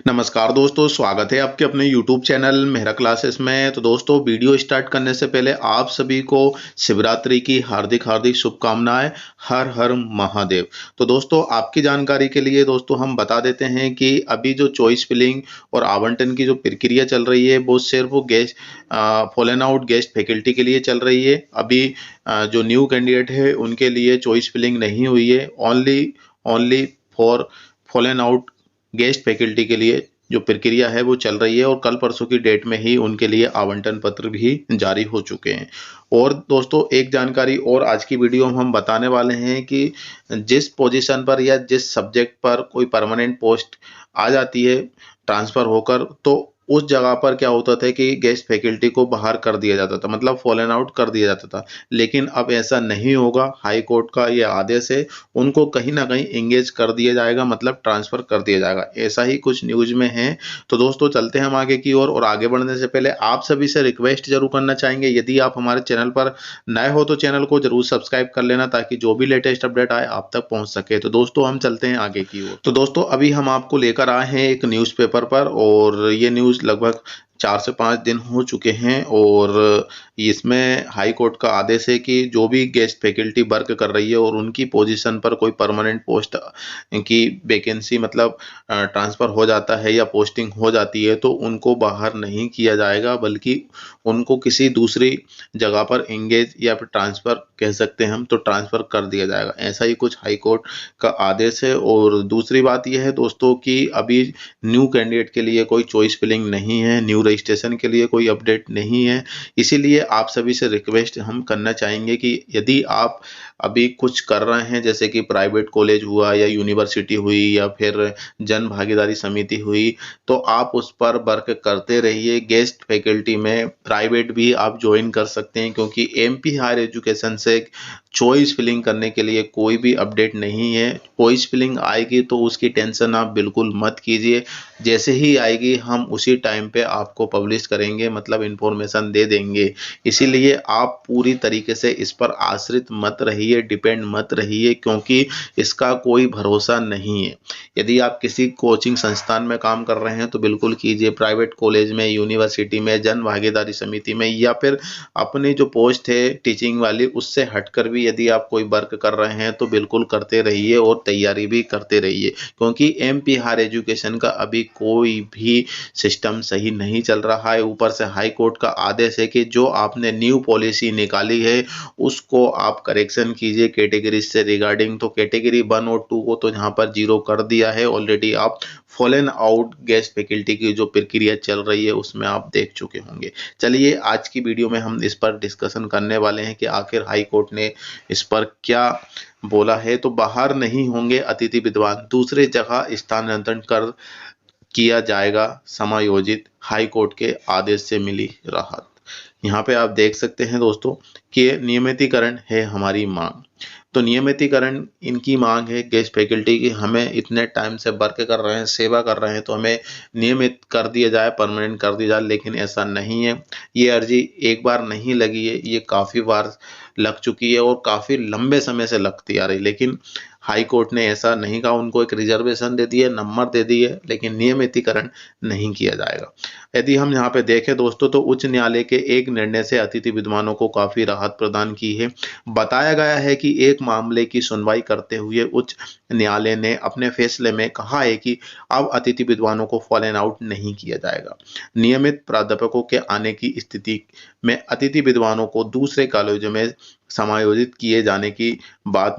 नमस्कार दोस्तों, स्वागत है आपके अपने YouTube चैनल मेहरा क्लासेस में। तो दोस्तों, वीडियो स्टार्ट करने से पहले आप सभी को शिवरात्रि की हार्दिक हार्दिक शुभकामनाएं। हर हर महादेव। तो दोस्तों, आपकी जानकारी के लिए दोस्तों हम बता देते हैं कि अभी जो चॉइस फिलिंग और आवंटन की जो प्रक्रिया चल रही है वो सिर्फ guest fallen out guest faculty के लिए चल रही है। अभी जो न्यू कैंडिडेट है उनके लिए चॉइस फिलिंग नहीं हुई है। Only only for fallen out guest faculty के लिए जो प्रक्रिया है वो चल रही है और कल परसों की डेट में ही उनके लिए आवंटन पत्र भी जारी हो चुके हैं। और दोस्तों, एक जानकारी और आज की वीडियो में हम बताने वाले हैं कि जिस पोजीशन पर या जिस सब्जेक्ट पर कोई परमानेंट पोस्ट आ जाती है ट्रांसफर होकर, तो उस जगह पर क्या होता था कि गेस्ट फैकल्टी को बाहर कर दिया जाता था, मतलब फॉलन आउट कर दिया जाता था। लेकिन अब ऐसा नहीं होगा। हाई कोर्ट का ये आदेश है, उनको कहीं ना कहीं एंगेज कर दिया जाएगा, मतलब ट्रांसफर कर दिया जाएगा। ऐसा ही कुछ न्यूज में है। तो दोस्तों, चलते हैं हम आगे की ओर। और आगे बढ़ने से पहले आप सभी से रिक्वेस्ट जरूर करना चाहेंगे, यदि आप हमारे चैनल पर नए हो तो चैनल को जरूर सब्सक्राइब कर लेना, ताकि जो भी लेटेस्ट अपडेट आए आप तक पहुंच सके। तो दोस्तों, हम चलते हैं आगे की ओर। तो दोस्तों, अभी हम आपको लेकर आए हैं एक न्यूज़पेपर पर, और ये न्यूज़ लगभग 4 से 5 दिन हो चुके हैं। और इसमें हाई कोर्ट का आदेश है कि जो भी गेस्ट फैकल्टी वर्क कर रही है और उनकी पोजीशन पर कोई परमानेंट पोस्ट की वैकेंसी, मतलब ट्रांसफर हो जाता है या पोस्टिंग हो जाती है, तो उनको बाहर नहीं किया जाएगा, बल्कि उनको किसी दूसरी जगह पर एंगेज या फिर ट्रांसफर कह सकते हैं हम, तो ट्रांसफर कर दिया जाएगा। ऐसा ही कुछ हाई कोर्ट का आदेश है। और दूसरी बात यह है दोस्तों कि अभी न्यू कैंडिडेट के लिए कोई चॉइस फिलिंग नहीं है, न्यू रजिस्ट्रेशन के लिए कोई अपडेट नहीं है। इसीलिए आप सभी से रिक्वेस्ट हम करना चाहेंगे कि यदि आप अभी कुछ कर रहे हैं, जैसे कि प्राइवेट कॉलेज हुआ या यूनिवर्सिटी हुई या फिर जन भागीदारी समिति हुई, तो आप उस पर वर्क करते रहिए। गेस्ट फैकल्टी में प्राइवेट भी आप ज्वाइन कर सकते हैं, क्योंकि एमपी हायर एजुकेशन से चॉइस फिलिंग करने के लिए कोई भी अपडेट नहीं है। चॉइस फिलिंग आएगी तो उसकी टेंशन आप बिल्कुल मत कीजिए। जैसे ही आएगी हम उसी टाइम पे आपको पब्लिश करेंगे, मतलब इंफॉर्मेशन दे देंगे। इसीलिए आप पूरी तरीके से इस पर आश्रित मत रहिए, डिपेंड मत रहिए, क्योंकि इसका कोई भरोसा नहीं है। यदि आप किसी कोचिंग संस्थान में काम कर रहे हैं तो बिल्कुल कीजिए, प्राइवेट कॉलेज में, यूनिवर्सिटी में, जन भागीदारी समिति में, या फिर अपनी जो पोस्ट है टीचिंग वाली उससे हटकर भी यदि आप कोई वर्क कर रहे हैं तो बिल्कुल करते रहिए और तैयारी भी करते रहिए। क्योंकि एमपी हायर एजुकेशन का अभी कोई भी सिस्टम सही नहीं चल रहा है। ऊपर से हाई कोर्ट का आदेश है कि जो आपने न्यू पॉलिसी निकाली है उसको आप करेक्शन कीजिए कैटेगरी से रिगार्डिंग। तो कैटेगरी 1 और 2 को तो यहाँ पर 0 कर दिया है ऑलरेडी। आप फॉलन आउट गेस्ट फैकल्टी की जो प्रक्रिया चल रही है उसमें आप देख चुके होंगे। चलिए, आज की वीडियो में हम इस पर डिस्कशन करने वाले हैं कि आखिर हाई कोर्ट ने इस पर क्या बोला है। तो बाहर नहीं होंगे अतिथि विद्वान, दूसरे जगह स्थानांतरण कर किया जाएगा समायोजित, हाई कोर्ट के आदेश से मिली राहत। यहाँ पे आप देख सकते हैं दोस्तों कि नियमितीकरण है हमारी मांग। तो नियमितीकरण इनकी मांग है गेस्ट फैकल्टी की। हमें इतने टाइम से वर्क कर रहे हैं, सेवा कर रहे हैं, तो हमें नियमित कर दिया जाए, परमानेंट कर दिया जाए। लेकिन ऐसा नहीं है। ये अर्जी एक बार नहीं लगी है, ये काफ़ी बार लग चुकी है और काफ़ी लंबे समय से लगती आ रही। लेकिन हाई कोर्ट ने ऐसा नहीं कहा, उनको एक रिजर्वेशन दे दी है, नंबर दे दी है, लेकिन नियमितीकरण नहीं किया जाएगा। यदि हम यहाँ पे देखें दोस्तों, तो उच्च न्यायालय के एक निर्णय से अतिथि विद्वानों को काफ़ी राहत प्रदान की है। बताया गया है कि एक मामले की सुनवाई करते हुए उच्च न्यायालय ने अपने फैसले में कहा है कि अब अतिथि विद्वानों को फॉलन आउट नहीं किया जाएगा। नियमित प्राध्यापकों के आने की स्थिति में अतिथि विद्वानों को दूसरे कॉलेजों में समायोजित किए जाने की बात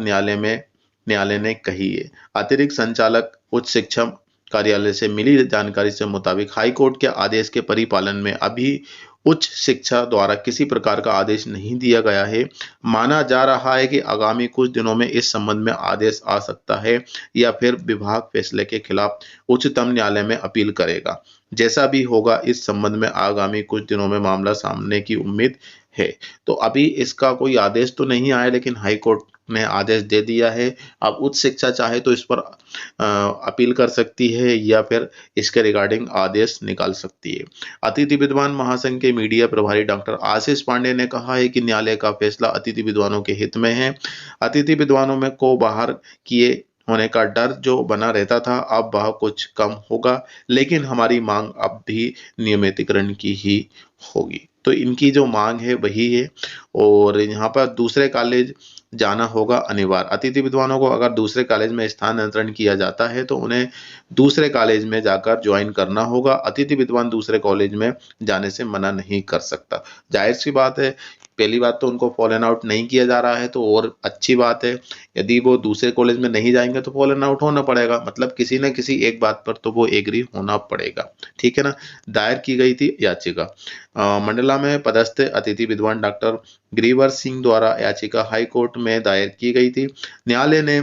न्यायालय ने कही है। अतिरिक्त संचालक उच्च शिक्षा कार्यालय से मिली जानकारी से मुताबिक हाई कोर्ट के आदेश के परिपालन में अभी उच्च शिक्षा द्वारा किसी प्रकार का आदेश नहीं दिया गया है। माना जा रहा है कि आगामी कुछ दिनों में इस संबंध में आदेश आ सकता है, या फिर विभाग फैसले के खिलाफ उच्चतम न्यायालय में अपील करेगा। जैसा भी होगा, इस संबंध में आगामी कुछ दिनों में मामला सामने की उम्मीद है। तो अभी इसका कोई आदेश तो नहीं आया, लेकिन हाई कोर्ट ने आदेश दे दिया है। अब उच्च शिक्षा चाहे तो इस पर अपील कर सकती है, या फिर इसके रिगार्डिंग आदेश निकाल सकती है। अतिथि विद्वान महासंघ के मीडिया प्रभारी डॉक्टर आशीष पांडे ने कहा है कि न्यायालय का फैसला अतिथि विद्वानों के हित में है। अतिथि विद्वानों में को बाहर किए होने का डर जो बना रहता था अब वह कुछ कम होगा, लेकिन हमारी मांग अब भी नियमितीकरण की ही होगी। तो इनकी जो मांग है वही है। और यहाँ पर दूसरे कॉलेज जाना होगा अनिवार्य। अतिथि विद्वानों को अगर दूसरे कॉलेज में स्थानांतरण किया जाता है तो उन्हें दूसरे कॉलेज में जाकर ज्वाइन करना होगा। अतिथि विद्वान दूसरे कॉलेज में जाने से मना नहीं कर सकता। जाहिर सी बात है, पहली बात तो उनको फॉलन आउट नहीं किया जा रहा है तो और अच्छी बात है। यदि वो दूसरे कॉलेज में नहीं जाएंगे तो फॉलन आउट होना पड़ेगा, मतलब किसी न किसी एक बात पर तो वो एग्री होना पड़ेगा। ठीक है ना। दायर की गई थी याचिका मंडला में पदस्थ अतिथि विद्वान डॉक्टर ग्रीवर सिंह द्वारा याचिका हाई कोर्ट में दायर की गई थी। न्यायालय ने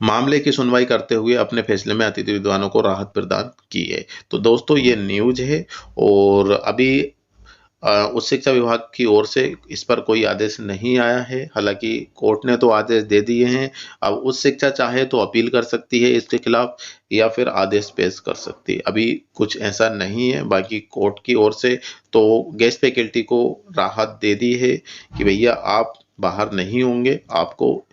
मामले की सुनवाई करते हुए अपने फैसले में अतिथि विद्वानों को राहत प्रदान की है। तो दोस्तों ये न्यूज है। और अभी उच्च शिक्षा विभाग की ओर से इस पर कोई आदेश नहीं आया है। हालांकि कोर्ट ने तो आदेश दे दिए हैं। अब उच्च शिक्षा चाहे तो अपील कर सकती है इसके खिलाफ या फिर आदेश पेश कर सकती है। अभी कुछ ऐसा नहीं है। बाकी कोर्ट की ओर से तो गेस्ट फैकल्टी को राहत दे दी है कि भैया आप बाहर नहीं होंगे, आपको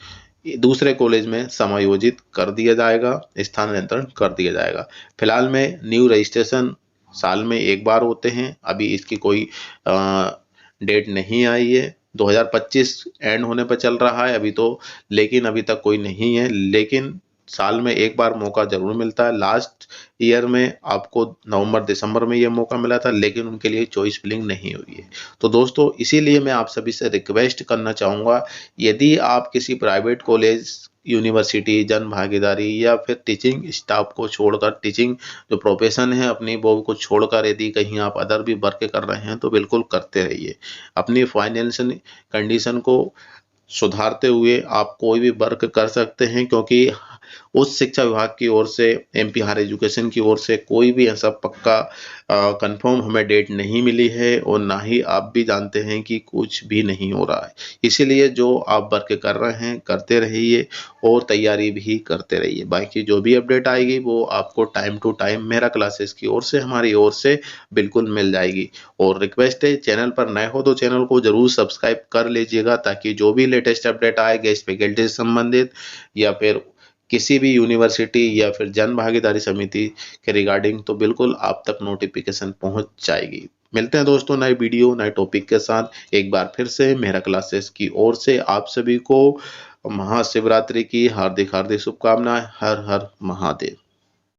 दूसरे कॉलेज में समायोजित कर दिया जाएगा, स्थानांतरण कर दिया जाएगा। फिलहाल में न्यू रजिस्ट्रेशन साल में एक बार होते हैं। अभी इसकी कोई डेट नहीं आई है। 2025 एंड होने पर चल रहा है अभी तो, लेकिन अभी तक कोई नहीं है। लेकिन साल में एक बार मौका जरूर मिलता है। लास्ट ईयर में आपको नवंबर दिसंबर में ये मौका मिला था, लेकिन उनके लिए चॉइस फिलिंग नहीं हुई है। तो दोस्तों इसीलिए मैं आप सभी से रिक्वेस्ट करना चाहूँगा, यदि आप किसी प्राइवेट कॉलेज, यूनिवर्सिटी, जन भागीदारी या फिर टीचिंग स्टाफ को छोड़कर, टीचिंग जो प्रोफेशन है अपनी वो को छोड़कर यदि कहीं आप अदर भी वर्क कर रहे हैं तो बिल्कुल करते रहिए। अपनी फाइनेंशियल कंडीशन को सुधारते हुए आप कोई भी वर्क कर सकते हैं, क्योंकि उच्च शिक्षा विभाग की ओर से, एमपी हायर एजुकेशन की ओर से कोई भी ऐसा पक्का कंफर्म हमें डेट नहीं मिली है और ना ही आप भी जानते हैं कि कुछ भी नहीं हो रहा है। इसीलिए जो आप वर्क कर रहे हैं करते रहिए और तैयारी भी करते रहिए। बाकी जो भी अपडेट आएगी वो आपको टाइम टू टाइम मेरा क्लासेस की ओर से, हमारी ओर से बिल्कुल मिल जाएगी। और रिक्वेस्ट है, चैनल पर नए हो तो चैनल को जरूर सब्सक्राइब कर लीजिएगा, ताकि जो भी लेटेस्ट अपडेट आए गेस्ट फैकल्टी से संबंधित या फिर किसी भी यूनिवर्सिटी या फिर जन भागीदारी समिति के रिगार्डिंग, तो बिल्कुल आप तक नोटिफिकेशन पहुंच जाएगी। मिलते हैं दोस्तों नए वीडियो नए टॉपिक के साथ। एक बार फिर से मेरा क्लासेस की ओर से आप सभी को महाशिवरात्रि की हार्दिक हार्दिक शुभकामनाएं। हर हर महादेव।